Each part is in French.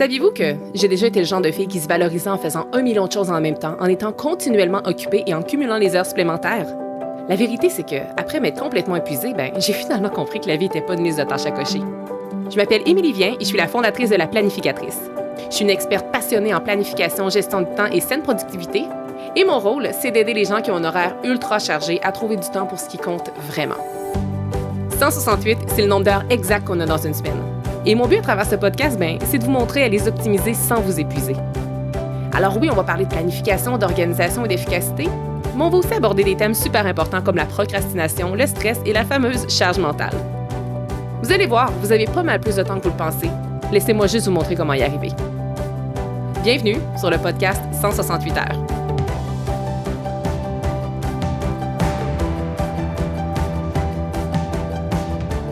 Saviez-vous que j'ai déjà été le genre de fille qui se valorisait en faisant 1 million de choses en même temps, en étant continuellement occupée et en cumulant les heures supplémentaires? La vérité, c'est que, après m'être complètement épuisée, j'ai finalement compris que la vie n'était pas une liste de tâches à cocher. Je m'appelle Émilie Vien et je suis la fondatrice de La Planificatrice. Je suis une experte passionnée en planification, gestion du temps et saine productivité. Et mon rôle, c'est d'aider les gens qui ont un horaire ultra chargé à trouver du temps pour ce qui compte vraiment. 168, c'est le nombre d'heures exact qu'on a dans une semaine. Et mon but à travers ce podcast, c'est de vous montrer à les optimiser sans vous épuiser. Alors oui, on va parler de planification, d'organisation et d'efficacité, mais on va aussi aborder des thèmes super importants comme la procrastination, le stress et la fameuse charge mentale. Vous allez voir, vous avez pas mal plus de temps que vous le pensez. Laissez-moi juste vous montrer comment y arriver. Bienvenue sur le podcast 168 heures.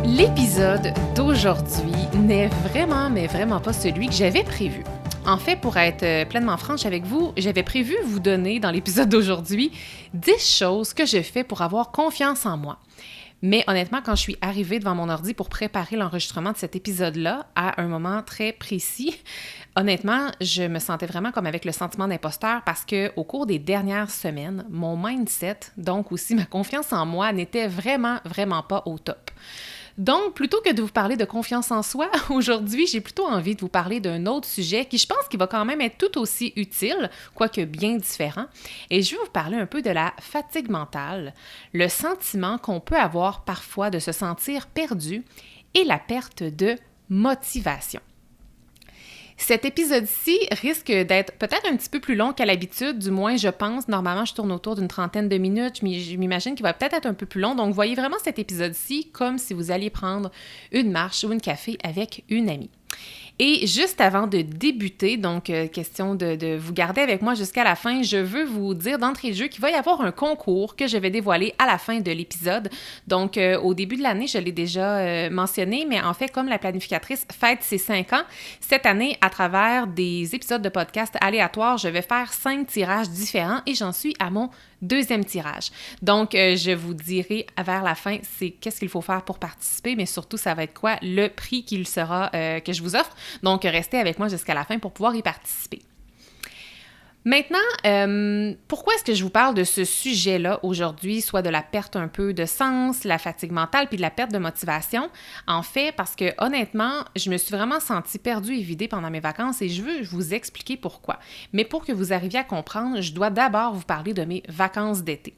L'épisode d'aujourd'hui n'est vraiment pas celui que j'avais prévu. En fait, pour être pleinement franche avec vous, j'avais prévu vous donner dans l'épisode d'aujourd'hui 10 choses que je fais pour avoir confiance en moi. Mais honnêtement, quand je suis arrivée devant mon ordi pour préparer l'enregistrement de cet épisode-là, à un moment très précis, honnêtement, je me sentais vraiment comme avec le sentiment d'imposteur parce qu'au cours des dernières semaines, mon mindset, donc aussi ma confiance en moi, n'était vraiment pas au top. Donc, plutôt que de vous parler de confiance en soi, aujourd'hui, j'ai plutôt envie de vous parler d'un autre sujet qui, je pense, qui va quand même être tout aussi utile, quoique bien différent. Et je vais vous parler un peu de la fatigue mentale, le sentiment qu'on peut avoir parfois de se sentir perdu et la perte de motivation. Cet épisode-ci risque d'être peut-être un petit peu plus long qu'à l'habitude, du moins je pense. Normalement, je tourne autour d'une trentaine de minutes. Je m'imagine qu'il va peut-être être un peu plus long. Donc, voyez vraiment cet épisode-ci comme si vous alliez prendre une marche ou un café avec une amie. Et juste avant de débuter, donc question de vous garder avec moi jusqu'à la fin, je veux vous dire d'entrée de jeu qu'il va y avoir un concours que je vais dévoiler à la fin de l'épisode. Donc, au début de l'année, je l'ai déjà mentionné, mais en fait, comme la planificatrice fête ses 5 ans, cette année, à travers des épisodes de podcast aléatoires, je vais faire 5 tirages différents et j'en suis à mon 2e tirage. Donc, je vous dirai vers la fin, c'est qu'est-ce qu'il faut faire pour participer, mais surtout, ça va être quoi le prix qu'il sera, que je vous offre. Donc, restez avec moi jusqu'à la fin pour pouvoir y participer. Maintenant, pourquoi est-ce que je vous parle de ce sujet-là aujourd'hui, soit de la perte un peu de sens, la fatigue mentale, puis de la perte de motivation? En fait, parce que honnêtement, je me suis vraiment sentie perdue et vidée pendant mes vacances et je veux vous expliquer pourquoi. Mais pour que vous arriviez à comprendre, je dois d'abord vous parler de mes vacances d'été.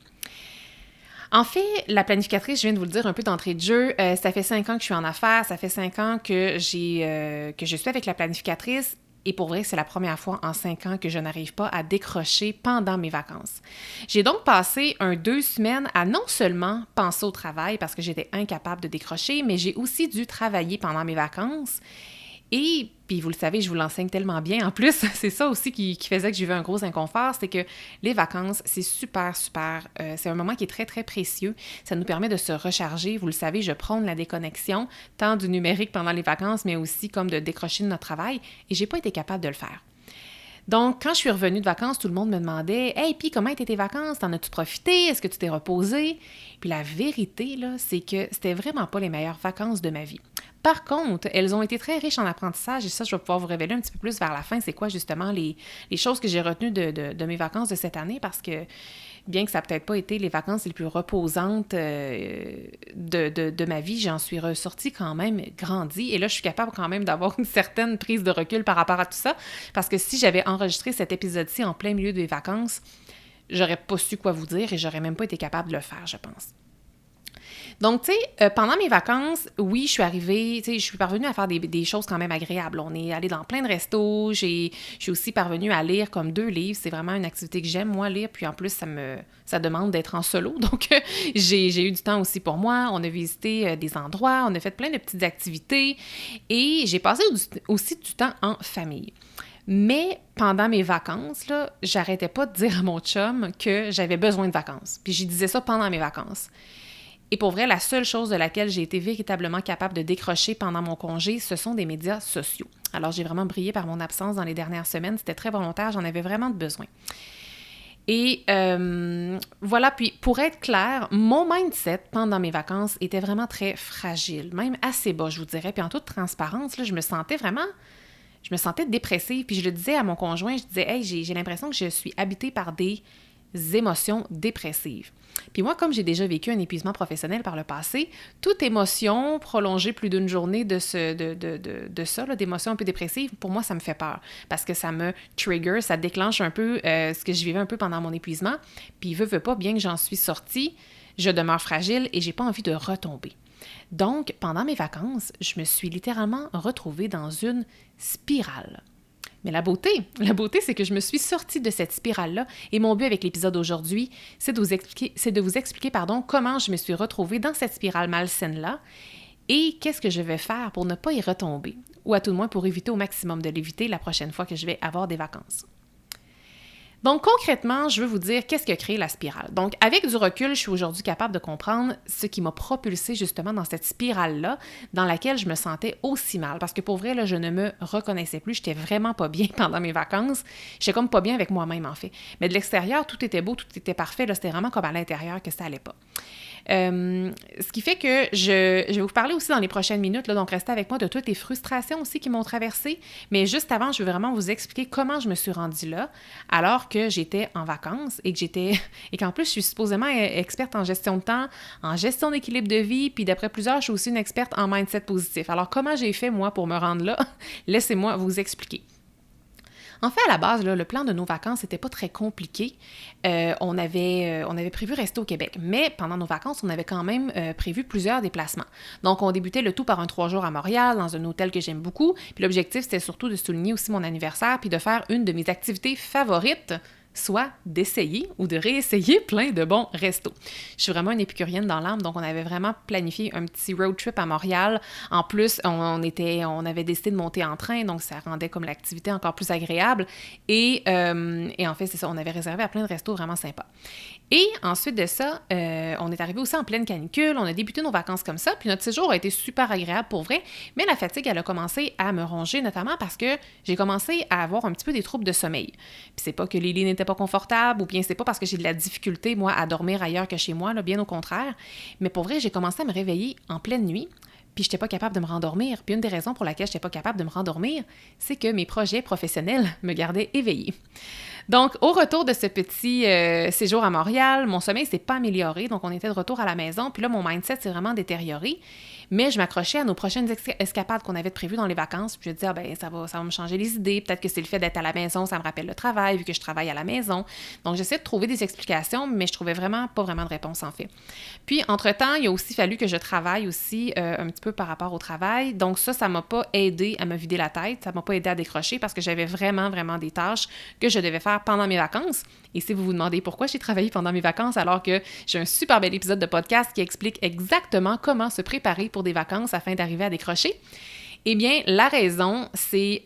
En fait, la planificatrice, je viens de vous le dire un peu d'entrée de jeu, ça fait 5 ans que je suis en affaires, ça fait 5 ans que je suis avec la planificatrice. Et pour vrai, c'est la première fois en 5 ans que je n'arrive pas à décrocher pendant mes vacances. J'ai donc passé 2 semaines à non seulement penser au travail parce que j'étais incapable de décrocher, mais j'ai aussi dû travailler pendant mes vacances. Et puis vous le savez, je vous l'enseigne tellement bien. En plus, c'est ça aussi qui faisait que j'ai eu un gros inconfort, c'est que les vacances, c'est super, c'est un moment qui est très, très précieux. Ça nous permet de se recharger. Vous le savez, je prône la déconnexion, tant du numérique pendant les vacances, mais aussi comme de décrocher de notre travail. Et j'ai pas été capable de le faire. Donc, quand je suis revenue de vacances, tout le monde me demandait « Hey, puis comment étaient tes vacances? T'en as-tu profité? Est-ce que tu t'es reposé? » Puis la vérité, là, c'est que c'était vraiment pas les meilleures vacances de ma vie. Par contre, elles ont été très riches en apprentissage et ça, je vais pouvoir vous révéler un petit peu plus vers la fin. C'est quoi justement les choses que j'ai retenues de mes vacances de cette année parce que bien que ça n'a peut-être pas été les vacances les plus reposantes de ma vie, j'en suis ressortie quand même grandie. Et là, je suis capable quand même d'avoir une certaine prise de recul par rapport à tout ça. Parce que si j'avais enregistré cet épisode-ci en plein milieu des vacances, j'aurais pas su quoi vous dire et j'aurais même pas été capable de le faire, je pense. Donc, tu sais, pendant mes vacances, oui, je suis arrivée, tu sais, je suis parvenue à faire des choses quand même agréables. On est allé dans plein de restos, je suis aussi parvenue à lire comme 2 livres. C'est vraiment une activité que j'aime, moi, lire. Puis en plus, ça demande d'être en solo. Donc, j'ai eu du temps aussi pour moi. On a visité des endroits, on a fait plein de petites activités. Et j'ai passé aussi du temps en famille. Mais pendant mes vacances, là, j'arrêtais pas de dire à mon chum que j'avais besoin de vacances. Puis je disais ça pendant mes vacances. Et pour vrai, la seule chose de laquelle j'ai été véritablement capable de décrocher pendant mon congé, ce sont des médias sociaux. Alors, j'ai vraiment brillé par mon absence dans les dernières semaines. C'était très volontaire, j'en avais vraiment besoin. Et voilà, puis pour être clair, mon mindset pendant mes vacances était vraiment très fragile, même assez bas, je vous dirais. Puis en toute transparence, là, je me sentais vraiment je me sentais dépressive, puis je le disais à mon conjoint, je disais « Hey, j'ai l'impression que je suis habitée par des émotions dépressives. » Puis moi, comme j'ai déjà vécu un épuisement professionnel par le passé, toute émotion prolongée plus d'une journée de ça, d'émotions un peu dépressives, pour moi, ça me fait peur. Parce que ça me trigger, ça déclenche un peu ce que je vivais un peu pendant mon épuisement. Puis veut pas, bien que j'en suis sortie, je demeure fragile et j'ai pas envie de retomber. Donc, pendant mes vacances, je me suis littéralement retrouvée dans une spirale. Mais la beauté, c'est que je me suis sortie de cette spirale-là et mon but avec l'épisode d'aujourd'hui, c'est de vous expliquer comment je me suis retrouvée dans cette spirale malsaine-là et qu'est-ce que je vais faire pour ne pas y retomber, ou à tout le moins pour éviter au maximum de l'éviter la prochaine fois que je vais avoir des vacances. Donc, concrètement, je veux vous dire qu'est-ce que crée la spirale. Donc, avec du recul, je suis aujourd'hui capable de comprendre ce qui m'a propulsée justement dans cette spirale-là, dans laquelle je me sentais aussi mal. Parce que pour vrai, là, je ne me reconnaissais plus. J'étais vraiment pas bien pendant mes vacances. J'étais comme pas bien avec moi-même, en fait. Mais de l'extérieur, tout était beau, tout était parfait. Là, c'était vraiment comme à l'intérieur que ça allait pas. Ce qui fait que je vais vous parler aussi dans les prochaines minutes, là, donc restez avec moi, de toutes les frustrations aussi qui m'ont traversée. Mais juste avant, je veux vraiment vous expliquer comment je me suis rendue là, alors que j'étais en vacances et qu'en plus, je suis supposément experte en gestion de temps, en gestion d'équilibre de vie, puis d'après plusieurs, je suis aussi une experte en mindset positif. Alors, comment j'ai fait, moi, pour me rendre là? Laissez-moi vous expliquer. En fait, à la base, là, le plan de nos vacances n'était pas très compliqué. On avait prévu rester au Québec, mais pendant nos vacances, on avait quand même prévu plusieurs déplacements. Donc, on débutait le tout par un 3 jours à Montréal, dans un hôtel que j'aime beaucoup. Puis l'objectif, c'était surtout de souligner aussi mon anniversaire, puis de faire une de mes activités favorites, soit d'essayer ou de réessayer plein de bons restos. Je suis vraiment une épicurienne dans l'âme, donc on avait vraiment planifié un petit road trip à Montréal. En plus, on avait décidé de monter en train, donc ça rendait comme l'activité encore plus agréable. Et en fait, c'est ça, on avait réservé à plein de restos vraiment sympas. Et ensuite de ça, on est arrivé aussi en pleine canicule, on a débuté nos vacances comme ça, puis notre séjour a été super agréable pour vrai, mais la fatigue, elle a commencé à me ronger, notamment parce que j'ai commencé à avoir un petit peu des troubles de sommeil. Puis c'est pas que les lits n'étaient pas confortables, ou bien c'est pas parce que j'ai de la difficulté, moi, à dormir ailleurs que chez moi, là, bien au contraire, mais pour vrai, j'ai commencé à me réveiller en pleine nuit, puis je n'étais pas capable de me rendormir. Puis une des raisons pour laquelle je n'étais pas capable de me rendormir, c'est que mes projets professionnels me gardaient éveillée. Donc, au retour de ce petit séjour à Montréal, mon sommeil s'est pas amélioré, donc on était de retour à la maison, puis là, mon mindset s'est vraiment détérioré, mais je m'accrochais à nos prochaines escapades qu'on avait prévues dans les vacances, puis je disais, ça va me changer les idées, peut-être que c'est le fait d'être à la maison, ça me rappelle le travail, vu que je travaille à la maison. Donc, j'essaie de trouver des explications, mais je trouvais vraiment pas vraiment de réponse, en fait. Puis, entre-temps, il a aussi fallu que je travaille aussi un petit peu par rapport au travail, donc ça m'a pas aidé à me vider la tête, ça m'a pas aidé à décrocher, parce que j'avais vraiment, vraiment des tâches que je devais faire pendant mes vacances. Et si vous vous demandez pourquoi j'ai travaillé pendant mes vacances alors que j'ai un super bel épisode de podcast qui explique exactement comment se préparer pour des vacances afin d'arriver à décrocher, eh bien, la raison, c'est...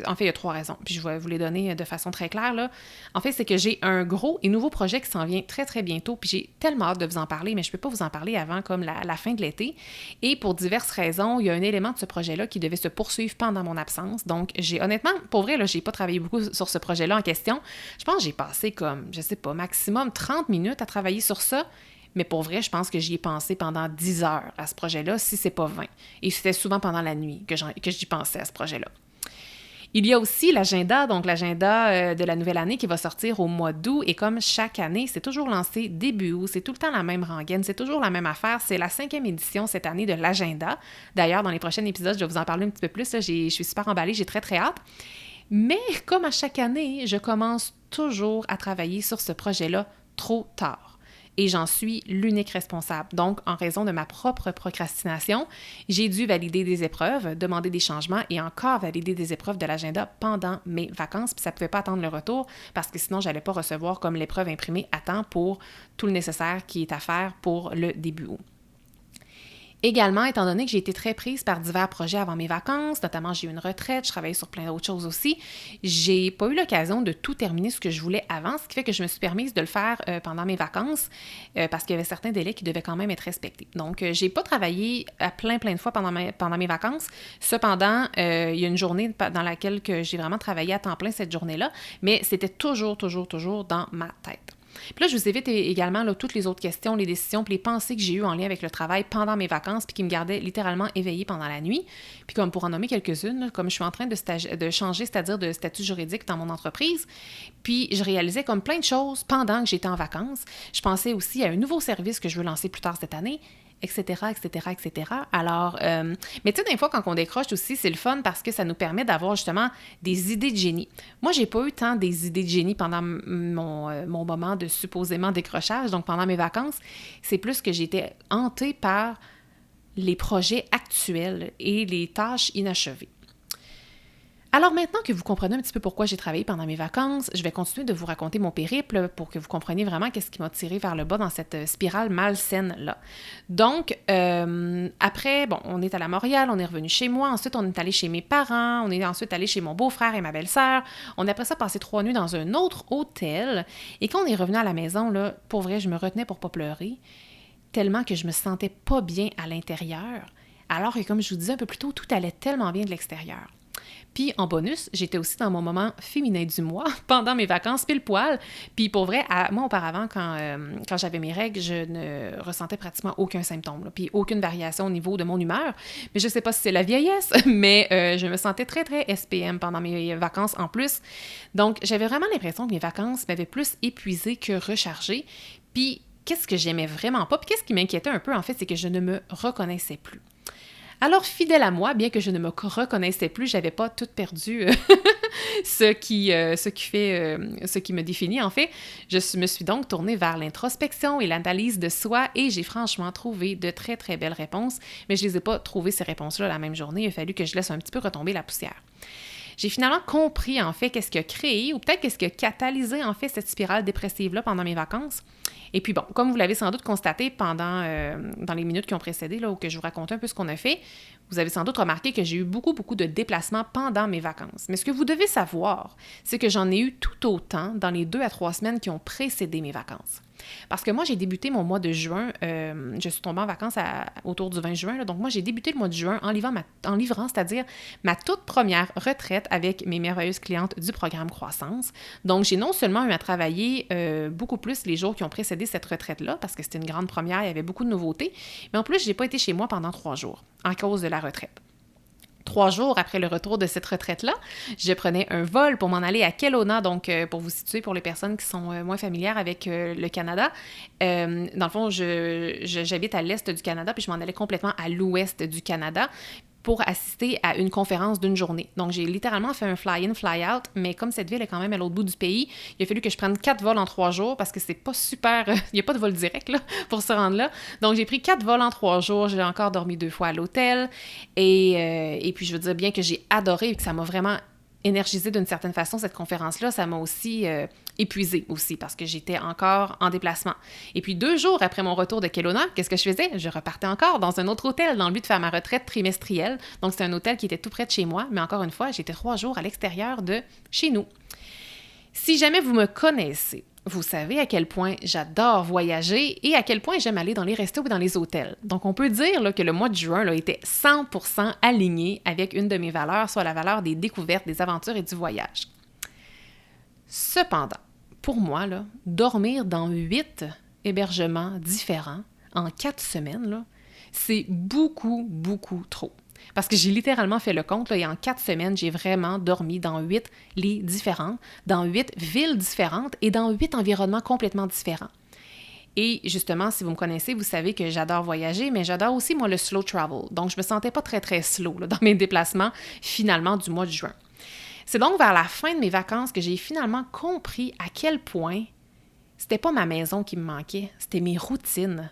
en fait, il y a 3 raisons, puis je vais vous les donner de façon très claire, là. En fait, c'est que j'ai un gros et nouveau projet qui s'en vient très, très bientôt, puis j'ai tellement hâte de vous en parler, mais je ne peux pas vous en parler avant comme la fin de l'été. Et pour diverses raisons, il y a un élément de ce projet-là qui devait se poursuivre pendant mon absence. Donc, honnêtement, pour vrai, là, j'ai pas travaillé beaucoup sur ce projet-là en question. Je pense que j'ai passé comme, je sais pas, maximum 30 minutes à travailler sur ça. Mais pour vrai, je pense que j'y ai pensé pendant 10 heures à ce projet-là, si c'est pas 20. Et c'était souvent pendant la nuit que j'y pensais à ce projet-là. Il y a aussi l'agenda, donc l'agenda de la nouvelle année qui va sortir au mois d'août. Et comme chaque année, c'est toujours lancé début août, c'est tout le temps la même rengaine, c'est toujours la même affaire. C'est la 5e édition cette année de l'agenda. D'ailleurs, dans les prochains épisodes, je vais vous en parler un petit peu plus. Là, je suis super emballée, j'ai très, très hâte. Mais comme à chaque année, je commence toujours à travailler sur ce projet-là trop tard. Et j'en suis l'unique responsable. Donc, en raison de ma propre procrastination, j'ai dû valider des épreuves, demander des changements et encore valider des épreuves de l'agenda pendant mes vacances. Puis ça ne pouvait pas attendre le retour parce que sinon, je n'allais pas recevoir comme l'épreuve imprimée à temps pour tout le nécessaire qui est à faire pour le début août. Également, étant donné que j'ai été très prise par divers projets avant mes vacances, notamment j'ai eu une retraite, je travaillais sur plein d'autres choses aussi, j'ai pas eu l'occasion de tout terminer ce que je voulais avant, ce qui fait que je me suis permise de le faire pendant mes vacances parce qu'il y avait certains délais qui devaient quand même être respectés. Donc, j'ai pas travaillé à plein de fois pendant mes vacances. Cependant, il y a une journée dans laquelle que j'ai vraiment travaillé à temps plein cette journée-là, mais c'était toujours dans ma tête. Puis là, je vous évite également là, toutes les autres questions, les décisions, puis les pensées que j'ai eues en lien avec le travail pendant mes vacances, puis qui me gardaient littéralement éveillée pendant la nuit. Puis comme pour en nommer quelques-unes, là, comme je suis en train de changer, c'est-à-dire de statut juridique dans mon entreprise, puis je réalisais comme plein de choses pendant que j'étais en vacances. Je pensais aussi à un nouveau service que je veux lancer plus tard cette année, etc., etc., etc. Alors, mais tu sais, des fois, quand on décroche aussi, c'est le fun parce que ça nous permet d'avoir justement des idées de génie. Moi, j'ai pas eu tant des idées de génie pendant mon moment de supposément décrochage, donc pendant mes vacances. C'est plus que j'étais hantée par les projets actuels et les tâches inachevées. Alors maintenant que vous comprenez un petit peu pourquoi j'ai travaillé pendant mes vacances, je vais continuer de vous raconter mon périple pour que vous compreniez vraiment qu'est-ce qui m'a tiré vers le bas dans cette spirale malsaine-là. Donc, après, bon, on est allé à Montréal, on est revenu chez moi, ensuite on est allé chez mes parents, on est ensuite allé chez mon beau-frère et ma belle-sœur, on a après ça passé 3 nuits dans un autre hôtel, et quand on est revenu à la maison, là, pour vrai, je me retenais pour pas pleurer, tellement que je me sentais pas bien à l'intérieur, alors que comme je vous disais un peu plus tôt, tout allait tellement bien de l'extérieur. Puis en bonus, j'étais aussi dans mon moment féminin du mois pendant mes vacances pile poil. Puis pour vrai, moi auparavant, quand j'avais mes règles, je ne ressentais pratiquement aucun symptôme, là, puis aucune variation au niveau de mon humeur. Mais je sais pas si c'est la vieillesse, mais je me sentais très, très SPM pendant mes vacances en plus. Donc j'avais vraiment l'impression que mes vacances m'avaient plus épuisée que rechargée. Puis qu'est-ce que j'aimais vraiment pas, puis qu'est-ce qui m'inquiétait un peu en fait, c'est que je ne me reconnaissais plus. Alors, fidèle à moi, bien que je ne me reconnaissais plus, j'avais pas tout perdu ce qui me définit, en fait. Je me suis donc tournée vers l'introspection et l'analyse de soi et j'ai franchement trouvé de très, très belles réponses, mais je les ai pas trouvées, ces réponses-là, la même journée. Il a fallu que je laisse un petit peu retomber la poussière. J'ai finalement compris, en fait, qu'est-ce qui a créé ou peut-être qu'est-ce qui a catalysé, en fait, cette spirale dépressive-là pendant mes vacances. Et puis bon, comme vous l'avez sans doute constaté dans les minutes qui ont précédé, là, où que je vous racontais un peu ce qu'on a fait, vous avez sans doute remarqué que j'ai eu beaucoup, beaucoup de déplacements pendant mes vacances. Mais ce que vous devez savoir, c'est que j'en ai eu tout autant dans les 2 à 3 semaines qui ont précédé mes vacances. Parce que moi, j'ai débuté mon mois de juin, je suis tombée en vacances autour du 20 juin, là, donc moi, j'ai débuté le mois de juin en livrant, c'est-à-dire ma toute première retraite avec mes merveilleuses clientes du programme Croissance. Donc, j'ai non seulement eu à travailler beaucoup plus les jours qui ont précédé cette retraite-là, parce que c'était une grande première, il y avait beaucoup de nouveautés, mais en plus, je n'ai pas été chez moi pendant 3 jours, en cause de la retraite. 3 jours après le retour de cette retraite-là, je prenais un vol pour m'en aller à Kelowna, donc pour vous situer, pour les personnes qui sont moins familières avec le Canada. Dans le fond, j'habite à l'est du Canada, puis je m'en allais complètement à l'ouest du Canada pour assister à une conférence d'une journée. Donc, j'ai littéralement fait un fly-in, fly-out, mais comme cette ville est quand même à l'autre bout du pays, il a fallu que je prenne 4 vols en 3 jours parce que c'est pas super... il n'y a pas de vol direct là, pour se rendre là. Donc, j'ai pris 4 vols en 3 jours. J'ai encore dormi 2 fois à l'hôtel. Et puis, je veux dire bien que j'ai adoré et que ça m'a vraiment énergisée d'une certaine façon, cette conférence-là. Ça m'a aussi épuisée aussi parce que j'étais encore en déplacement. Et puis 2 jours après mon retour de Kelowna, qu'est-ce que je faisais? Je repartais encore dans un autre hôtel dans le but de faire ma retraite trimestrielle. Donc, c'était un hôtel qui était tout près de chez moi, mais encore une fois, j'étais 3 jours à l'extérieur de chez nous. Si jamais vous me connaissez, vous savez à quel point j'adore voyager et à quel point j'aime aller dans les restos et dans les hôtels. Donc, on peut dire là, que le mois de juin là, était 100% aligné avec une de mes valeurs, soit la valeur des découvertes, des aventures et du voyage. Cependant, pour moi, là, dormir dans 8 hébergements différents en 4 semaines, là, c'est beaucoup, beaucoup trop. Parce que j'ai littéralement fait le compte, là, et en 4 semaines, j'ai vraiment dormi dans 8 lits différents, dans 8 villes différentes et dans 8 environnements complètement différents. Et justement, si vous me connaissez, vous savez que j'adore voyager, mais j'adore aussi, moi, le slow travel. Donc, je me sentais pas très, très slow là, dans mes déplacements, finalement, du mois de juin. C'est donc vers la fin de mes vacances que j'ai finalement compris à quel point c'était pas ma maison qui me manquait, c'était mes routines.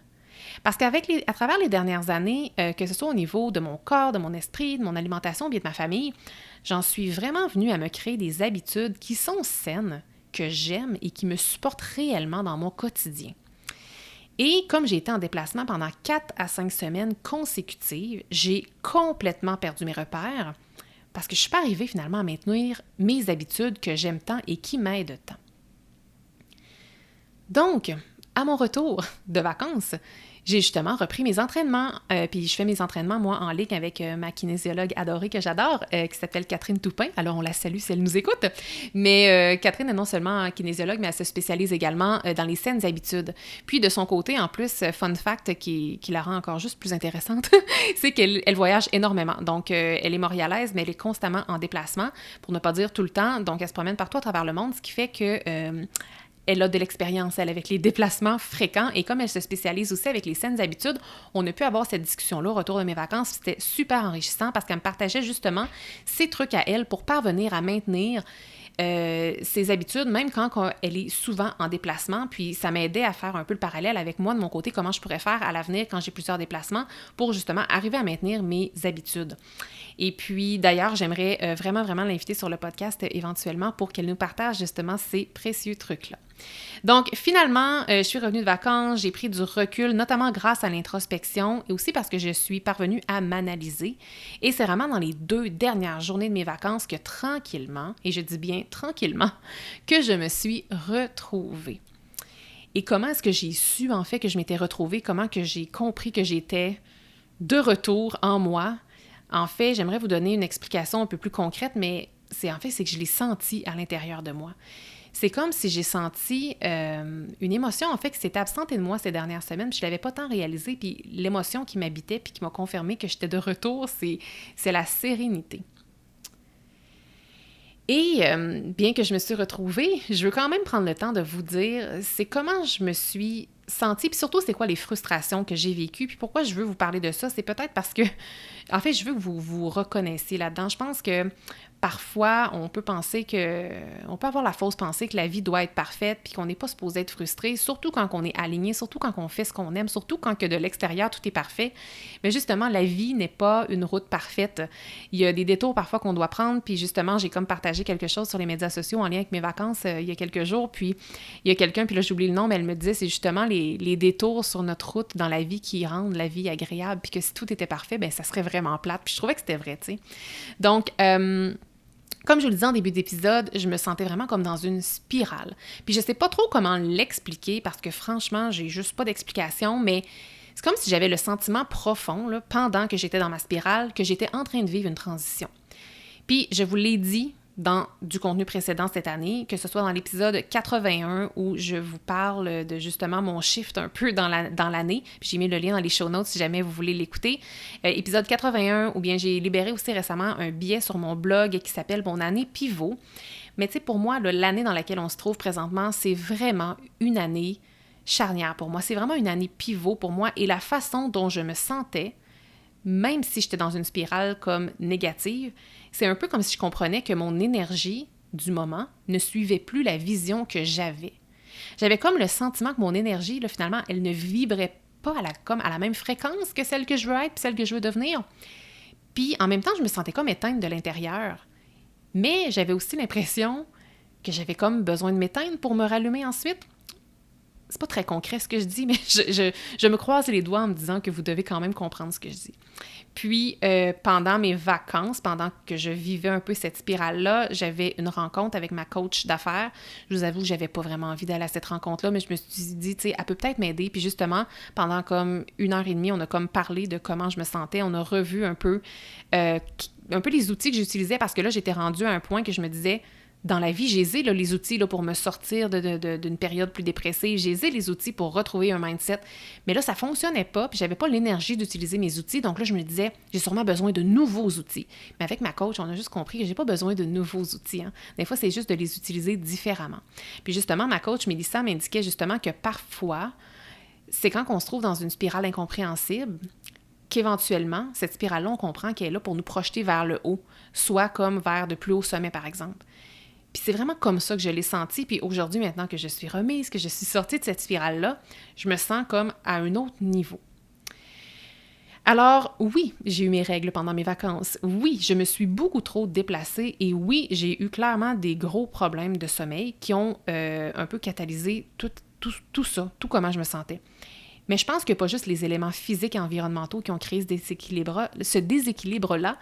Parce qu'à travers les dernières années, que ce soit au niveau de mon corps, de mon esprit, de mon alimentation, bien de ma famille, j'en suis vraiment venue à me créer des habitudes qui sont saines, que j'aime et qui me supportent réellement dans mon quotidien. Et comme j'ai été en déplacement pendant 4 à 5 semaines consécutives, j'ai complètement perdu mes repères parce que je ne suis pas arrivée finalement à maintenir mes habitudes que j'aime tant et qui m'aident tant. Donc, à mon retour de vacances, j'ai justement repris mes entraînements. Puis je fais mes entraînements, moi, en ligne avec ma kinésiologue adorée que j'adore, qui s'appelle Catherine Toupin. Alors, on la salue si elle nous écoute. Mais Catherine est non seulement kinésiologue, mais elle se spécialise également dans les saines habitudes. Puis, de son côté, en plus, fun fact qui la rend encore juste plus intéressante, c'est qu'elle voyage énormément. Donc, elle est montréalaise, mais elle est constamment en déplacement, pour ne pas dire tout le temps. Donc, elle se promène partout à travers le monde, ce qui fait que... elle a de l'expérience, elle, avec les déplacements fréquents. Et comme elle se spécialise aussi avec les saines habitudes, on a pu avoir cette discussion-là au retour de mes vacances. C'était super enrichissant parce qu'elle me partageait justement ses trucs à elle pour parvenir à maintenir ses habitudes, même quand elle est souvent en déplacement. Puis ça m'aidait à faire un peu le parallèle avec moi, de mon côté, comment je pourrais faire à l'avenir quand j'ai plusieurs déplacements pour justement arriver à maintenir mes habitudes. Et puis, d'ailleurs, j'aimerais vraiment l'inviter sur le podcast éventuellement pour qu'elle nous partage justement ces précieux trucs-là. Donc, finalement, je suis revenue de vacances, j'ai pris du recul, notamment grâce à l'introspection et aussi parce que je suis parvenue à m'analyser. Et c'est vraiment dans les 2 dernières journées de mes vacances que tranquillement, et je dis bien tranquillement, que je me suis retrouvée. Et comment est-ce que j'ai su, en fait, que je m'étais retrouvée? Comment que j'ai compris que j'étais de retour en moi? En fait, j'aimerais vous donner une explication un peu plus concrète, mais c'est que je l'ai senti à l'intérieur de moi. C'est comme si j'ai senti une émotion, en fait, qui s'était absentée de moi ces dernières semaines, puis je ne l'avais pas tant réalisée, puis l'émotion qui m'habitait, puis qui m'a confirmé que j'étais de retour, c'est la sérénité. Et bien que je me suis retrouvée, je veux quand même prendre le temps de vous dire c'est comment je me suis sentie, puis surtout c'est quoi les frustrations que j'ai vécues, puis pourquoi je veux vous parler de ça, c'est peut-être parce que, en fait, je veux que vous vous reconnaissiez là-dedans. Je pense que parfois, on peut avoir la fausse pensée que la vie doit être parfaite puis qu'on n'est pas supposé être frustré, surtout quand on est aligné, surtout quand on fait ce qu'on aime, surtout quand que de l'extérieur, tout est parfait. Mais justement, la vie n'est pas une route parfaite. Il y a des détours parfois qu'on doit prendre, puis justement, j'ai comme partagé quelque chose sur les médias sociaux en lien avec mes vacances il y a quelques jours, puis il y a quelqu'un, puis là, j'oublie le nom, mais elle me disait, c'est justement les détours sur notre route dans la vie qui rendent la vie agréable, puis que si tout était parfait, ben ça serait vraiment plate. Puis je trouvais que c'était vrai, tu sais. Donc, comme je le disais en début d'épisode, je me sentais vraiment comme dans une spirale. Puis je sais pas trop comment l'expliquer parce que franchement, j'ai juste pas d'explication, mais c'est comme si j'avais le sentiment profond, là, pendant que j'étais dans ma spirale, que j'étais en train de vivre une transition. Puis je vous l'ai dit dans du contenu précédent cette année, que ce soit dans l'épisode 81 où je vous parle de justement mon shift un peu dans l'année. Puis j'ai mis le lien dans les show notes si jamais vous voulez l'écouter. Épisode 81, ou bien j'ai libéré aussi récemment un billet sur mon blog qui s'appelle « Mon année pivot ». Mais tu sais, pour moi, là, l'année dans laquelle on se trouve présentement, c'est vraiment une année charnière pour moi. C'est vraiment une année pivot pour moi et la façon dont je me sentais, même si j'étais dans une spirale comme négative, c'est un peu comme si je comprenais que mon énergie du moment ne suivait plus la vision que j'avais. J'avais comme le sentiment que mon énergie, là, finalement, elle ne vibrait pas à la même fréquence que celle que je veux être puis celle que je veux devenir. Puis, en même temps, je me sentais comme éteinte de l'intérieur. Mais j'avais aussi l'impression que j'avais comme besoin de m'éteindre pour me rallumer ensuite. C'est pas très concret ce que je dis, mais je me croise les doigts en me disant que vous devez quand même comprendre ce que je dis. Puis, pendant mes vacances, pendant que je vivais un peu cette spirale-là, j'avais une rencontre avec ma coach d'affaires. Je vous avoue que j'avais pas vraiment envie d'aller à cette rencontre-là, mais je me suis dit, tu sais, elle peut peut-être m'aider. Puis justement, pendant comme 1h30, on a comme parlé de comment je me sentais. On a revu un peu les outils que j'utilisais parce que là, j'étais rendue à un point que je me disais, dans la vie, j'ai les outils là, pour me sortir d'une période plus dépressive. J'ai les outils pour retrouver un mindset. Mais là, ça ne fonctionnait pas, puis j'avais pas l'énergie d'utiliser mes outils. Donc là, je me disais, j'ai sûrement besoin de nouveaux outils. Mais avec ma coach, on a juste compris que j'ai pas besoin de nouveaux outils. Hein. Des fois, c'est juste de les utiliser différemment. Puis justement, ma coach, Mélissa, m'indiquait justement que parfois, c'est quand on se trouve dans une spirale incompréhensible qu'éventuellement, cette spirale-là, on comprend qu'elle est là pour nous projeter vers le haut, soit comme vers de plus hauts sommets, par exemple. Puis c'est vraiment comme ça que je l'ai senti. Puis aujourd'hui, maintenant que je suis remise, que je suis sortie de cette spirale-là, je me sens comme à un autre niveau. Alors, oui, j'ai eu mes règles pendant mes vacances. Oui, je me suis beaucoup trop déplacée. Et oui, j'ai eu clairement des gros problèmes de sommeil qui ont un peu catalysé tout ça, tout comment je me sentais. Mais je pense qu'il n'y a pas juste les éléments physiques et environnementaux qui ont créé ce déséquilibre-là.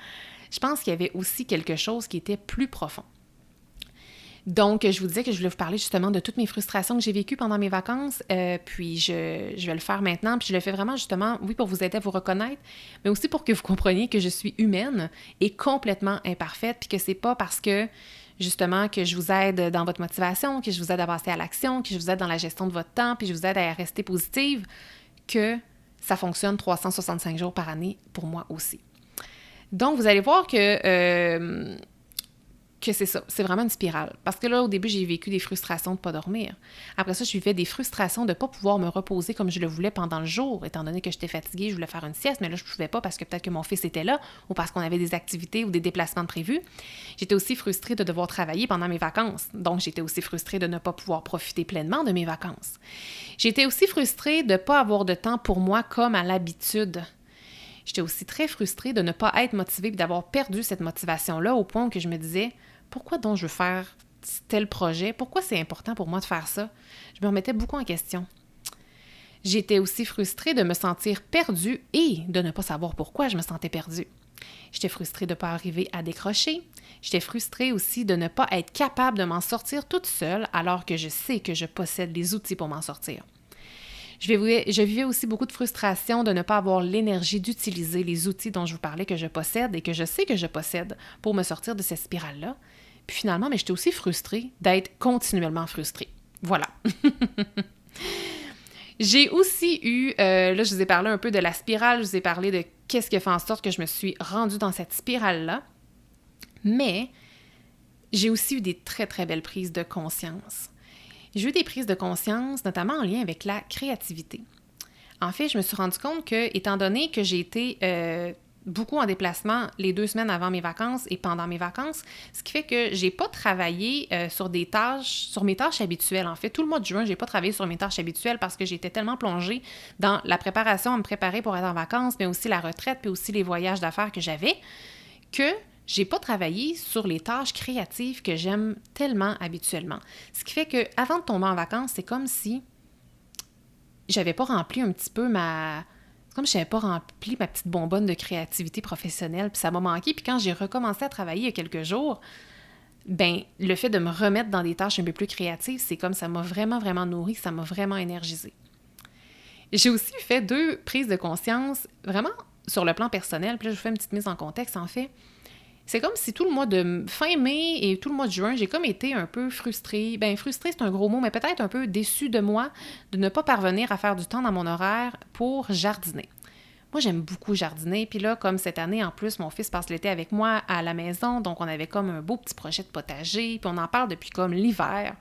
Je pense qu'il y avait aussi quelque chose qui était plus profond. Donc, je vous disais que je voulais vous parler justement de toutes mes frustrations que j'ai vécues pendant mes vacances, puis je vais le faire maintenant, puis je le fais vraiment justement, oui, pour vous aider à vous reconnaître, mais aussi pour que vous compreniez que je suis humaine et complètement imparfaite, puis que c'est pas parce que, justement, que je vous aide dans votre motivation, que je vous aide à passer à l'action, que je vous aide dans la gestion de votre temps, puis je vous aide à rester positive, que ça fonctionne 365 jours par année pour moi aussi. Donc, vous allez voir que c'est ça, c'est vraiment une spirale. Parce que là, au début, j'ai vécu des frustrations de ne pas dormir. Après ça, je vivais des frustrations de ne pas pouvoir me reposer comme je le voulais pendant le jour, étant donné que j'étais fatiguée, je voulais faire une sieste, mais là, je ne pouvais pas parce que peut-être que mon fils était là ou parce qu'on avait des activités ou des déplacements de prévus. J'étais aussi frustrée de devoir travailler pendant mes vacances. Donc, j'étais aussi frustrée de ne pas pouvoir profiter pleinement de mes vacances. J'étais aussi frustrée de ne pas avoir de temps pour moi comme à l'habitude. J'étais aussi très frustrée de ne pas être motivée et d'avoir perdu cette motivation-là au point que je me disais « Pourquoi donc je veux faire tel projet? Pourquoi c'est important pour moi de faire ça? » Je me remettais beaucoup en question. J'étais aussi frustrée de me sentir perdue et de ne pas savoir pourquoi je me sentais perdue. J'étais frustrée de ne pas arriver à décrocher. J'étais frustrée aussi de ne pas être capable de m'en sortir toute seule alors que je sais que je possède les outils pour m'en sortir. Je vivais aussi beaucoup de frustration de ne pas avoir l'énergie d'utiliser les outils dont je vous parlais que je possède et que je sais que je possède pour me sortir de cette spirale-là. Puis finalement, mais j'étais aussi frustrée d'être continuellement frustrée. Voilà. J'ai aussi eu, là je vous ai parlé un peu de la spirale, je vous ai parlé de qu'est-ce qui a fait en sorte que je me suis rendue dans cette spirale-là, mais j'ai aussi eu des très très belles prises de conscience. J'ai eu des prises de conscience, notamment en lien avec la créativité. En fait, je me suis rendu compte que, étant donné que j'ai été beaucoup en déplacement les 2 semaines avant mes vacances et pendant mes vacances, ce qui fait que j'ai pas travaillé sur mes tâches habituelles. En fait, tout le mois de juin, j'ai pas travaillé sur mes tâches habituelles parce que j'étais tellement plongée dans la préparation à me préparer pour être en vacances, mais aussi la retraite, puis aussi les voyages d'affaires que j'avais, que j'ai pas travaillé sur les tâches créatives que j'aime tellement habituellement. Ce qui fait que avant de tomber en vacances, c'est comme si j'avais pas rempli un petit peu C'est comme si j'avais pas rempli ma petite bonbonne de créativité professionnelle, puis ça m'a manqué. Puis quand j'ai recommencé à travailler il y a quelques jours, ben le fait de me remettre dans des tâches un peu plus créatives, c'est comme ça m'a vraiment, vraiment nourri, ça m'a vraiment énergisée. J'ai aussi fait 2 prises de conscience, vraiment sur le plan personnel, puis là je vous fais une petite mise en contexte en fait. C'est comme si tout le mois de fin mai et tout le mois de juin, j'ai comme été un peu frustrée. Bien, frustrée, c'est un gros mot, mais peut-être un peu déçue de moi de ne pas parvenir à faire du temps dans mon horaire pour jardiner. Moi, j'aime beaucoup jardiner. Puis là, comme cette année, en plus, mon fils passe l'été avec moi à la maison. Donc, on avait comme un beau petit projet de potager. Puis on en parle depuis comme l'hiver.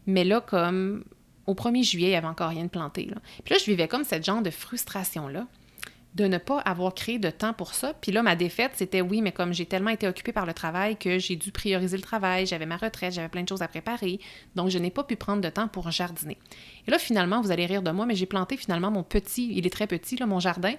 Mais là, comme au 1er juillet, il n'y avait encore rien de planté. Là. Puis là, je vivais comme cette genre de frustration-là de ne pas avoir créé de temps pour ça. Puis là, ma défaite, c'était oui, mais comme j'ai tellement été occupée par le travail que j'ai dû prioriser le travail, j'avais ma retraite, j'avais plein de choses à préparer, donc je n'ai pas pu prendre de temps pour jardiner. Et là, finalement, vous allez rire de moi, mais j'ai planté finalement mon petit, il est très petit, là, mon jardin.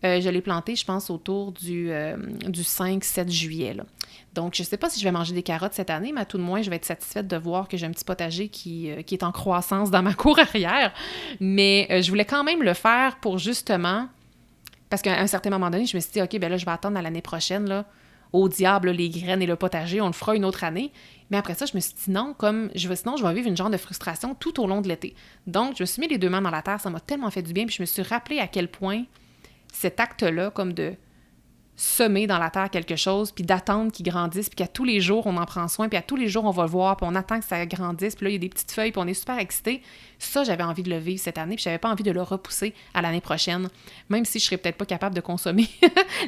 Je l'ai planté, je pense, autour du 5-7 juillet. Là. Donc, je ne sais pas si je vais manger des carottes cette année, mais à tout de moins, je vais être satisfaite de voir que j'ai un petit potager qui est en croissance dans ma cour arrière. Mais je voulais quand même le faire pour justement... Parce qu'à un certain moment donné, je me suis dit, OK, ben là, je vais attendre à l'année prochaine, là, au diable, là, les graines et le potager, on le fera une autre année. Mais après ça, je me suis dit non, sinon, je vais vivre une genre de frustration tout au long de l'été. Donc, je me suis mis les 2 mains dans la terre, ça m'a tellement fait du bien, puis je me suis rappelé à quel point cet acte-là, comme de semer dans la terre quelque chose, puis d'attendre qu'il grandisse, puis qu'à tous les jours, on en prend soin, puis à tous les jours, on va le voir, puis on attend que ça grandisse, puis là, il y a des petites feuilles, puis on est super excités. Ça, j'avais envie de le vivre cette année, puis j'avais pas envie de le repousser à l'année prochaine, même si je serais peut-être pas capable de consommer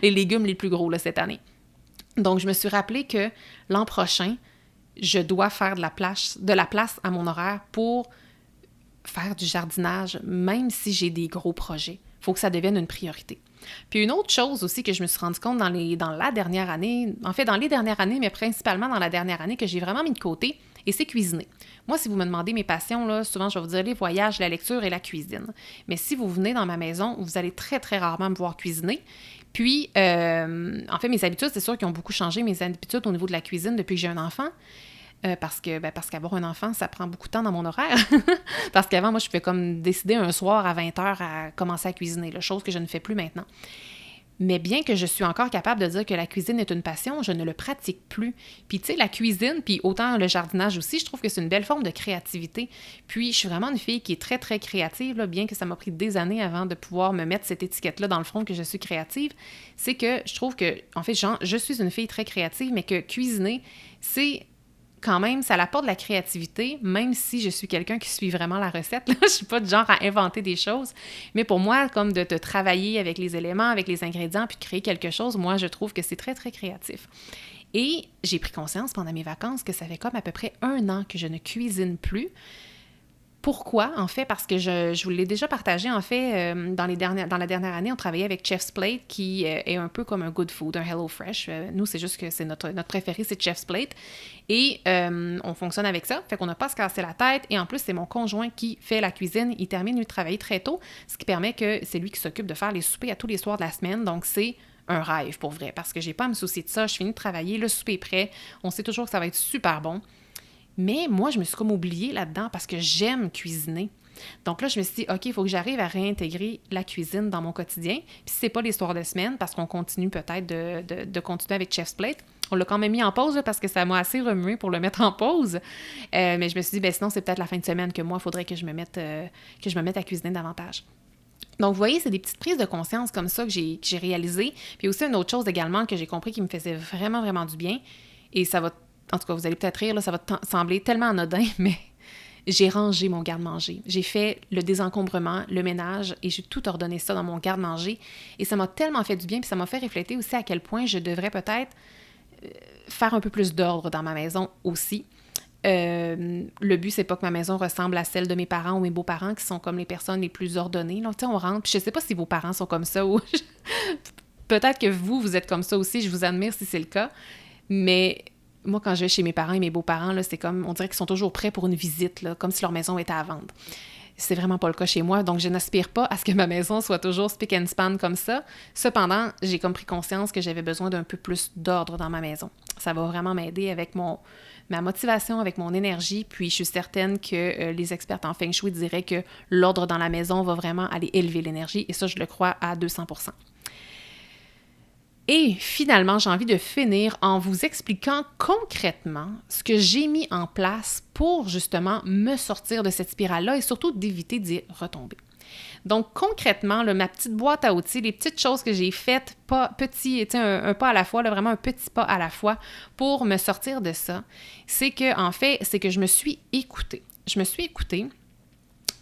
les légumes les plus gros là, cette année. Donc, je me suis rappelé que l'an prochain, je dois faire de la place à mon horaire pour faire du jardinage, même si j'ai des gros projets. Il faut que ça devienne une priorité. Puis une autre chose aussi que je me suis rendu compte dans la dernière année, en fait dans les dernières années, mais principalement dans la dernière année que j'ai vraiment mis de côté, et c'est cuisiner. Moi, si vous me demandez mes passions, là, souvent je vais vous dire les voyages, la lecture et la cuisine. Mais si vous venez dans ma maison, vous allez très très rarement me voir cuisiner. Puis, en fait, mes habitudes, c'est sûr qu'ils ont beaucoup changé, mes habitudes au niveau de la cuisine depuis que j'ai un enfant. Parce qu'avoir un enfant, ça prend beaucoup de temps dans mon horaire. Parce qu'avant, moi, je pouvais comme décider un soir à 20h à commencer à cuisiner, là, chose que je ne fais plus maintenant. Mais bien que je suis encore capable de dire que la cuisine est une passion, je ne le pratique plus. Puis tu sais, la cuisine, puis autant le jardinage aussi, je trouve que c'est une belle forme de créativité. Puis je suis vraiment une fille qui est très, très créative, là, bien que ça m'a pris des années avant de pouvoir me mettre cette étiquette-là dans le front que je suis créative. C'est que je trouve que, en fait, je suis une fille très créative, mais que cuisiner, c'est... quand même, ça apporte de la créativité, même si je suis quelqu'un qui suit vraiment la recette. Là. Je suis pas du genre à inventer des choses. Mais pour moi, comme de te travailler avec les éléments, avec les ingrédients, puis de créer quelque chose, moi, je trouve que c'est très, très créatif. Et j'ai pris conscience pendant mes vacances que ça fait comme à peu près 1 an que je ne cuisine plus. Pourquoi? En fait, parce que je vous l'ai déjà partagé, en fait, dans la dernière année, on travaillait avec Chef's Plate, qui est un peu comme un Good Food, un Hello Fresh. Nous, c'est juste que c'est notre préféré, c'est Chef's Plate. Et on fonctionne avec ça, fait qu'on n'a pas à se casser la tête. Et en plus, c'est mon conjoint qui fait la cuisine. Il termine lui de travailler très tôt, ce qui permet que c'est lui qui s'occupe de faire les soupers à tous les soirs de la semaine. Donc, c'est un rêve pour vrai, parce que j'ai pas à me soucier de ça. Je finis de travailler, le souper est prêt. On sait toujours que ça va être super bon. Mais moi, je me suis comme oubliée là-dedans parce que j'aime cuisiner. Donc là, je me suis dit, OK, il faut que j'arrive à réintégrer la cuisine dans mon quotidien. Puis si c'est pas les soirs de semaine, parce qu'on continue peut-être de continuer avec Chef's Plate. On l'a quand même mis en pause là, parce que ça m'a assez remué pour le mettre en pause. Mais je me suis dit, sinon, c'est peut-être la fin de semaine que moi, il faudrait que je me mette à cuisiner davantage. Donc, vous voyez, c'est des petites prises de conscience comme ça que j'ai réalisées. Puis aussi, une autre chose également que j'ai compris qui me faisait vraiment, vraiment du bien. Et ça va... En tout cas, vous allez peut-être rire, là, ça va sembler tellement anodin, mais j'ai rangé mon garde-manger. J'ai fait le désencombrement, le ménage, et j'ai tout ordonné ça dans mon garde-manger. Et ça m'a tellement fait du bien, puis ça m'a fait réfléchir aussi à quel point je devrais peut-être faire un peu plus d'ordre dans ma maison aussi. Le but, c'est pas que ma maison ressemble à celle de mes parents ou mes beaux-parents, qui sont comme les personnes les plus ordonnées. Tu sais, on rentre, puis je sais pas si vos parents sont comme ça ou... Peut-être que vous êtes comme ça aussi, je vous admire si c'est le cas, mais... Moi, quand je vais chez mes parents et mes beaux-parents, là, c'est comme, on dirait qu'ils sont toujours prêts pour une visite, là, comme si leur maison était à vendre. C'est vraiment pas le cas chez moi, donc je n'aspire pas à ce que ma maison soit toujours spick and span comme ça. Cependant, j'ai comme pris conscience que j'avais besoin d'un peu plus d'ordre dans ma maison. Ça va vraiment m'aider avec ma motivation, avec mon énergie, puis je suis certaine que les expertes en Feng Shui diraient que l'ordre dans la maison va vraiment aller élever l'énergie, et ça, je le crois à 200%. Et finalement, j'ai envie de finir en vous expliquant concrètement ce que j'ai mis en place pour justement me sortir de cette spirale-là et surtout d'éviter d'y retomber. Donc concrètement, là, ma petite boîte à outils, les petites choses que j'ai faites, un pas à la fois, là, vraiment un petit pas à la fois pour me sortir de ça, c'est que je me suis écoutée. Je me suis écoutée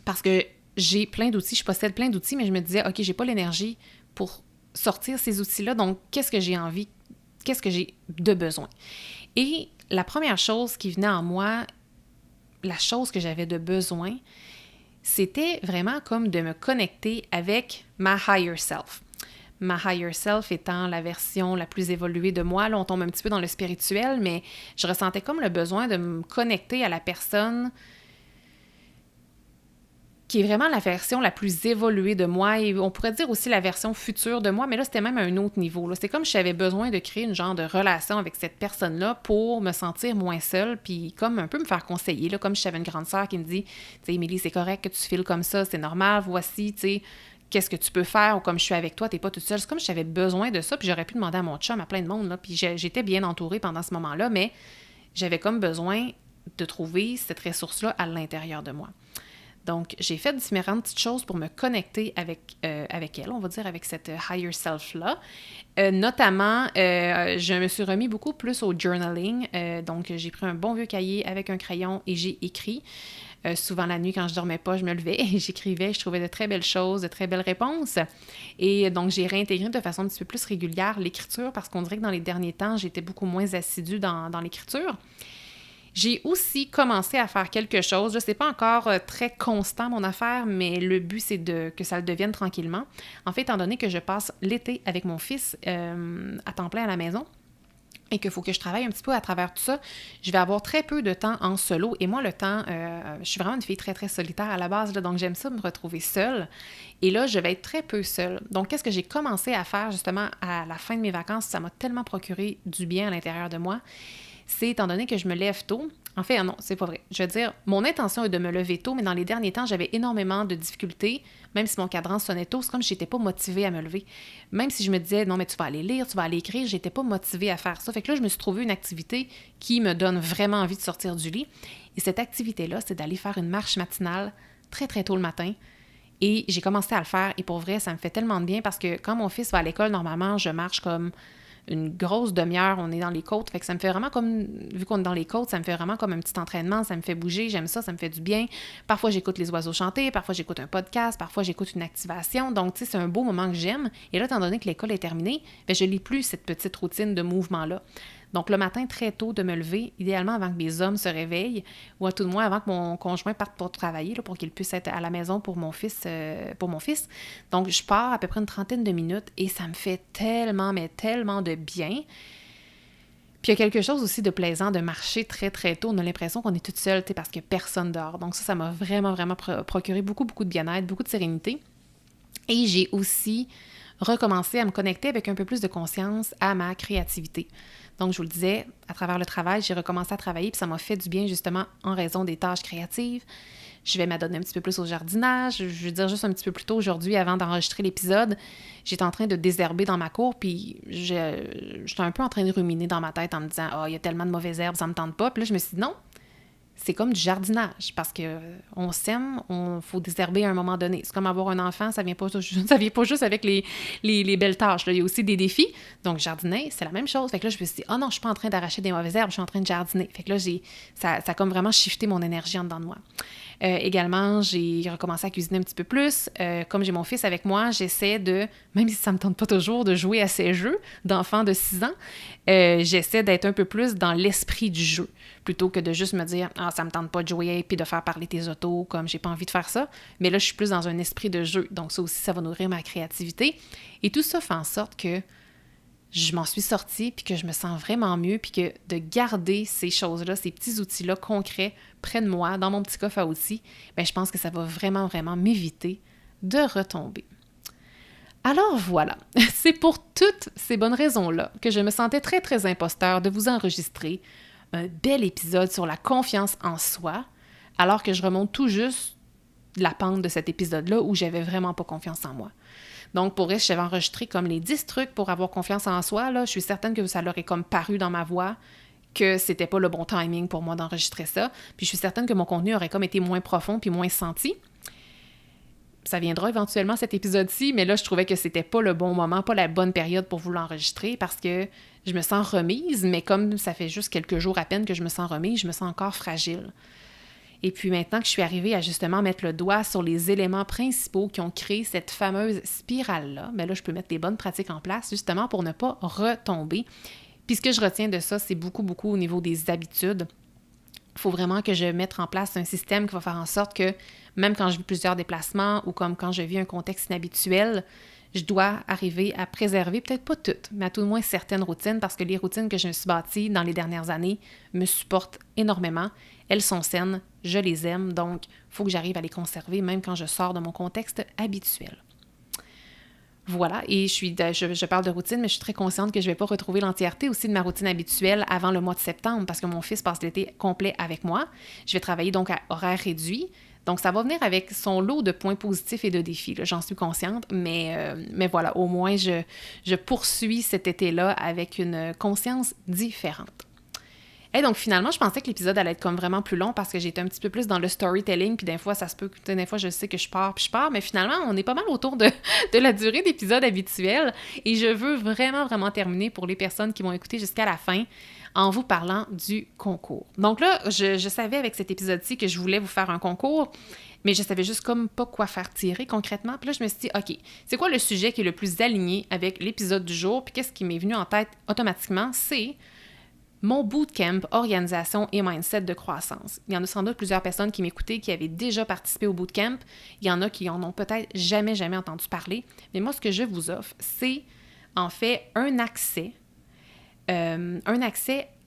parce que j'ai plein d'outils, je possède plein d'outils, mais je me disais, OK, j'ai pas l'énergie pour sortir ces outils-là, donc qu'est-ce que j'ai envie, qu'est-ce que j'ai de besoin. Et la première chose qui venait en moi, la chose que j'avais de besoin, c'était vraiment comme de me connecter avec ma higher self. Ma higher self étant la version la plus évoluée de moi. Là, on tombe un petit peu dans le spirituel, mais je ressentais comme le besoin de me connecter à la personne qui est vraiment la version la plus évoluée de moi, et on pourrait dire aussi la version future de moi, mais là, c'était même à un autre niveau. Là. C'est comme si j'avais besoin de créer une genre de relation avec cette personne-là pour me sentir moins seule, puis comme un peu me faire conseiller, là, comme si j'avais une grande sœur qui me dit, tu sais, Émilie, c'est correct que tu files comme ça, c'est normal, voici, tu sais, qu'est-ce que tu peux faire, ou comme je suis avec toi, t'es pas toute seule. C'est comme si j'avais besoin de ça, puis j'aurais pu demander à mon chum, à plein de monde, là, puis j'étais bien entourée pendant ce moment-là, mais j'avais comme besoin de trouver cette ressource-là à l'intérieur de moi. Donc, j'ai fait différentes petites choses pour me connecter avec elle, on va dire, avec cette higher self-là. Notamment, je me suis remis beaucoup plus au journaling. Donc, j'ai pris un bon vieux cahier avec un crayon et j'ai écrit. Souvent, la nuit, quand je dormais pas, je me levais et j'écrivais. Je trouvais de très belles choses, de très belles réponses. Et donc, j'ai réintégré de façon un petit peu plus régulière l'écriture parce qu'on dirait que dans les derniers temps, j'étais beaucoup moins assidue dans l'écriture. J'ai aussi commencé à faire quelque chose. C'est pas encore très constant, mon affaire, mais le but, c'est que ça le devienne tranquillement. En fait, étant donné que je passe l'été avec mon fils à temps plein à la maison et qu'il faut que je travaille un petit peu à travers tout ça, je vais avoir très peu de temps en solo. Et moi, le temps, je suis vraiment une fille très, très solitaire à la base, là, donc j'aime ça me retrouver seule. Et là, je vais être très peu seule. Donc, qu'est-ce que j'ai commencé à faire, justement, à la fin de mes vacances? Ça m'a tellement procuré du bien à l'intérieur de moi. C'est, étant donné que je me lève tôt, En fait, non, c'est pas vrai. Je veux dire, mon intention est de me lever tôt, mais dans les derniers temps, j'avais énormément de difficultés, même si mon cadran sonnait tôt, c'est comme si j'étais pas motivée à me lever. Même si je me disais, non, mais tu vas aller lire, tu vas aller écrire, j'étais pas motivée à faire ça. Fait que là, je me suis trouvé une activité qui me donne vraiment envie de sortir du lit. Et cette activité-là, c'est d'aller faire une marche matinale très, très tôt le matin. Et j'ai commencé à le faire. Et pour vrai, ça me fait tellement de bien parce que quand mon fils va à l'école, normalement, je marche comme une grosse demi-heure, on est dans les côtes, fait que ça me fait vraiment comme, vu qu'on est dans les côtes, ça me fait vraiment comme un petit entraînement, ça me fait bouger, j'aime ça, ça me fait du bien. Parfois, j'écoute les oiseaux chanter, parfois, j'écoute un podcast, parfois, j'écoute une activation, donc, tu sais, c'est un beau moment que j'aime. Et là, étant donné que l'école est terminée, bien, je n'ai plus cette petite routine de mouvement-là. Donc, le matin, très tôt, de me lever, idéalement avant que mes hommes se réveillent, ou à tout de moins avant que mon conjoint parte pour travailler, là, pour qu'il puisse être à la maison pour mon fils. Donc, je pars à peu près une trentaine de minutes et ça me fait tellement, mais tellement de bien. Puis, il y a quelque chose aussi de plaisant de marcher très, très tôt. On a l'impression qu'on est toute seule, parce que personne dort. Donc, ça m'a vraiment, vraiment procuré beaucoup, beaucoup de bien-être, beaucoup de sérénité. Et j'ai aussi recommencer à me connecter avec un peu plus de conscience à ma créativité. Donc, je vous le disais, à travers le travail, j'ai recommencé à travailler, puis ça m'a fait du bien justement en raison des tâches créatives. Je vais m'adonner un petit peu plus au jardinage. Je veux dire, juste un petit peu plus tôt aujourd'hui, avant d'enregistrer l'épisode, j'étais en train de désherber dans ma cour, puis j'étais un peu en train de ruminer dans ma tête en me disant « Ah, il y a tellement de mauvaises herbes, ça me tente pas. » Puis là, je me suis dit « Non, c'est comme du jardinage, parce que on sème, faut désherber à un moment donné. C'est comme avoir un enfant, ça vient pas juste avec les belles tâches. Là. Il y a aussi des défis. Donc, jardiner, c'est la même chose. Fait que là, je me suis dit, oh non, je suis pas en train d'arracher des mauvaises herbes, je suis en train de jardiner. Fait que là, ça a comme vraiment shifté mon énergie en dedans de moi. Également, j'ai recommencé à cuisiner un petit peu plus. Comme j'ai mon fils avec moi, j'essaie de, même si ça me tente pas toujours, de jouer à ces jeux d'enfants de 6 ans, j'essaie d'être un peu plus dans l'esprit du jeu, plutôt que de juste me dire « Ah, ça me tente pas de jouer » puis de faire parler tes autos, comme j'ai pas envie de faire ça. Mais là, je suis plus dans un esprit de jeu. Donc ça aussi, ça va nourrir ma créativité. Et tout ça fait en sorte que je m'en suis sortie, puis que je me sens vraiment mieux, puis que de garder ces choses-là, ces petits outils-là concrets près de moi, dans mon petit coffre à outils, bien, je pense que ça va vraiment, vraiment m'éviter de retomber. Alors voilà, c'est pour toutes ces bonnes raisons-là que je me sentais très, très imposteur de vous enregistrer un bel épisode sur la confiance en soi, alors que je remonte tout juste la pente de cet épisode-là où j'avais vraiment pas confiance en moi. Donc, pour reste, j'avais enregistré comme les 10 trucs pour avoir confiance en soi. Là. Je suis certaine que ça leur est comme paru dans ma voix que c'était pas le bon timing pour moi d'enregistrer ça. Puis je suis certaine que mon contenu aurait comme été moins profond puis moins senti. Ça viendra éventuellement cet épisode-ci, mais là, je trouvais que c'était pas le bon moment, pas la bonne période pour vous l'enregistrer parce que je me sens remise, mais comme ça fait juste quelques jours à peine que je me sens remise, je me sens encore fragile. Et puis maintenant que je suis arrivée à justement mettre le doigt sur les éléments principaux qui ont créé cette fameuse spirale-là, bien là, je peux mettre les bonnes pratiques en place justement pour ne pas retomber. Puis ce que je retiens de ça, c'est beaucoup, beaucoup au niveau des habitudes. Il faut vraiment que je mette en place un système qui va faire en sorte que même quand je vis plusieurs déplacements ou comme quand je vis un contexte inhabituel, je dois arriver à préserver, peut-être pas toutes, mais à tout le moins certaines routines, parce que les routines que je me suis bâties dans les dernières années me supportent énormément. Elles sont saines, je les aime, donc il faut que j'arrive à les conserver même quand je sors de mon contexte habituel. Voilà, et je parle de routine, mais je suis très consciente que je ne vais pas retrouver l'entièreté aussi de ma routine habituelle avant le mois de septembre, parce que mon fils passe l'été complet avec moi. Je vais travailler donc à horaire réduit. Donc, ça va venir avec son lot de points positifs et de défis, là, j'en suis consciente, mais voilà, au moins, je poursuis cet été-là avec une conscience différente. Et donc, finalement, je pensais que l'épisode allait être comme vraiment plus long parce que j'étais un petit peu plus dans le storytelling, puis des fois, ça se peut que des fois, je sais que je pars, mais finalement, on est pas mal autour de la durée d'épisode habituelle et je veux vraiment, vraiment terminer pour les personnes qui vont écouter jusqu'à la fin en vous parlant du concours. Donc là, je savais avec cet épisode-ci que je voulais vous faire un concours, mais je savais juste comme pas quoi faire tirer concrètement. Puis là, je me suis dit, OK, c'est quoi le sujet qui est le plus aligné avec l'épisode du jour? Puis qu'est-ce qui m'est venu en tête automatiquement? C'est mon bootcamp, organisation et mindset de croissance. Il y en a sans doute plusieurs personnes qui m'écoutaient qui avaient déjà participé au bootcamp. Il y en a qui en ont peut-être jamais entendu parler. Mais moi, ce que je vous offre, c'est en fait un accès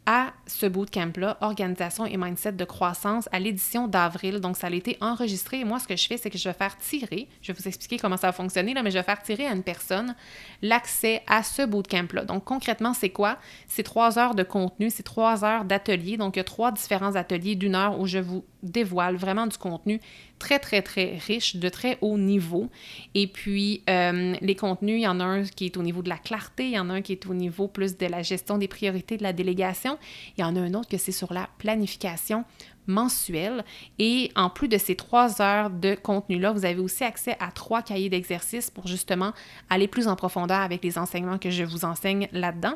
à ce bootcamp-là, Organisation et Mindset de croissance, à l'édition d'avril. Donc, ça a été enregistré. Et moi, ce que je fais, c'est que je vais faire tirer, je vais vous expliquer comment ça va fonctionner, là, mais je vais faire tirer à une personne l'accès à ce bootcamp-là. Donc, concrètement, c'est quoi? C'est 3 heures de contenu, c'est 3 heures d'atelier. Donc, il y a 3 différents ateliers d'1 heure où je vous dévoile vraiment du contenu très, très, très riche, de très haut niveau. Et puis, les contenus, il y en a un qui est au niveau de la clarté, il y en a un qui est au niveau plus de la gestion des priorités, de la délégation. Il y en a un autre que c'est sur la planification mensuelle. Et en plus de ces 3 heures de contenu-là, vous avez aussi accès à 3 cahiers d'exercices pour justement aller plus en profondeur avec les enseignements que je vous enseigne là-dedans.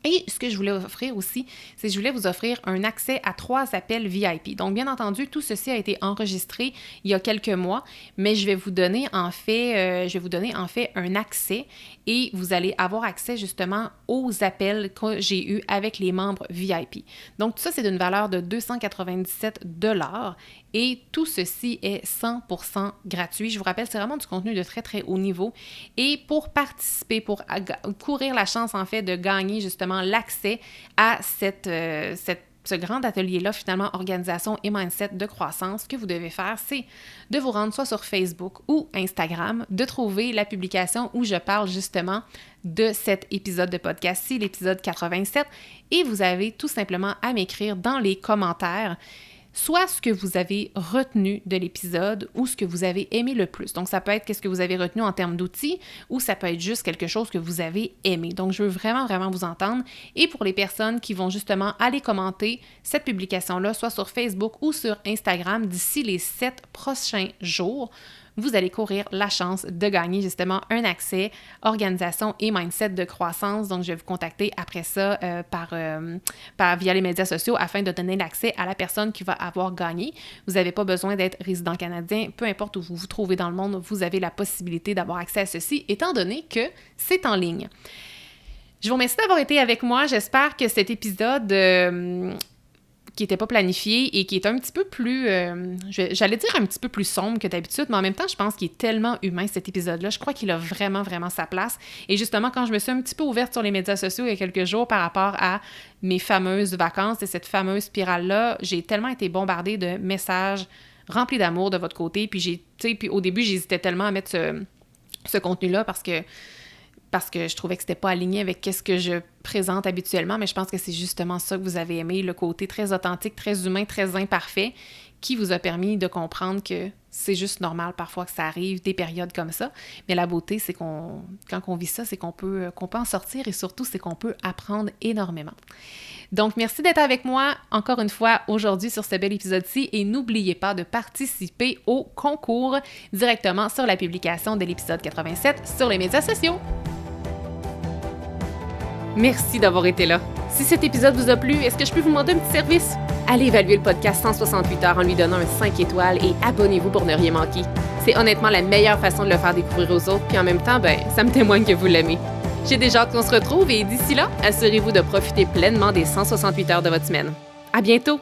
Et ce que je voulais offrir aussi, c'est que je voulais vous offrir un accès à 3 appels VIP. Donc, bien entendu, tout ceci a été enregistré il y a quelques mois, mais je vais vous donner en fait un accès et vous allez avoir accès justement aux appels que j'ai eus avec les membres VIP. Donc, tout ça, c'est d'une valeur de 297 $ et tout ceci est 100% gratuit. Je vous rappelle, c'est vraiment du contenu de très, très haut niveau. Et pour participer, pour courir la chance en fait de gagner justement l'accès à ce grand atelier-là, finalement, organisation et mindset de croissance, ce que vous devez faire, c'est de vous rendre soit sur Facebook ou Instagram, de trouver la publication où je parle justement de cet épisode de podcast-ci, l'épisode 87, et vous avez tout simplement à m'écrire dans les commentaires soit ce que vous avez retenu de l'épisode ou ce que vous avez aimé le plus. Donc, ça peut être qu'est-ce que vous avez retenu en termes d'outils ou ça peut être juste quelque chose que vous avez aimé. Donc, je veux vraiment, vraiment vous entendre. Et pour les personnes qui vont justement aller commenter cette publication-là, soit sur Facebook ou sur Instagram, d'ici les 7 prochains jours, vous allez courir la chance de gagner justement un accès organisation et mindset de croissance. Donc, je vais vous contacter après ça via les médias sociaux afin de donner l'accès à la personne qui va avoir gagné. Vous n'avez pas besoin d'être résident canadien. Peu importe où vous vous trouvez dans le monde, vous avez la possibilité d'avoir accès à ceci, étant donné que c'est en ligne. Je vous remercie d'avoir été avec moi. J'espère que cet épisode qui n'était pas planifié et qui est un petit peu plus, j'allais dire un petit peu plus sombre que d'habitude, mais en même temps, je pense qu'il est tellement humain, cet épisode-là. Je crois qu'il a vraiment, vraiment sa place. Et justement, quand je me suis un petit peu ouverte sur les médias sociaux il y a quelques jours par rapport à mes fameuses vacances et cette fameuse spirale-là, j'ai tellement été bombardée de messages remplis d'amour de votre côté. Puis au début, j'hésitais tellement à mettre ce contenu-là parce que je trouvais que c'était pas aligné avec ce que je présente habituellement, mais je pense que c'est justement ça que vous avez aimé, le côté très authentique, très humain, très imparfait, qui vous a permis de comprendre que c'est juste normal parfois que ça arrive, des périodes comme ça. Mais la beauté, c'est quand on vit ça, c'est qu'on peut en sortir et surtout, c'est qu'on peut apprendre énormément. Donc, merci d'être avec moi encore une fois aujourd'hui sur ce bel épisode-ci et n'oubliez pas de participer au concours directement sur la publication de l'épisode 87 sur les médias sociaux. Merci d'avoir été là. Si cet épisode vous a plu, est-ce que je peux vous demander un petit service? Allez évaluer le podcast 168 heures en lui donnant un 5 étoiles et abonnez-vous pour ne rien manquer. C'est honnêtement la meilleure façon de le faire découvrir aux autres, puis en même temps, ça me témoigne que vous l'aimez. J'ai déjà hâte qu'on se retrouve et d'ici là, assurez-vous de profiter pleinement des 168 heures de votre semaine. À bientôt!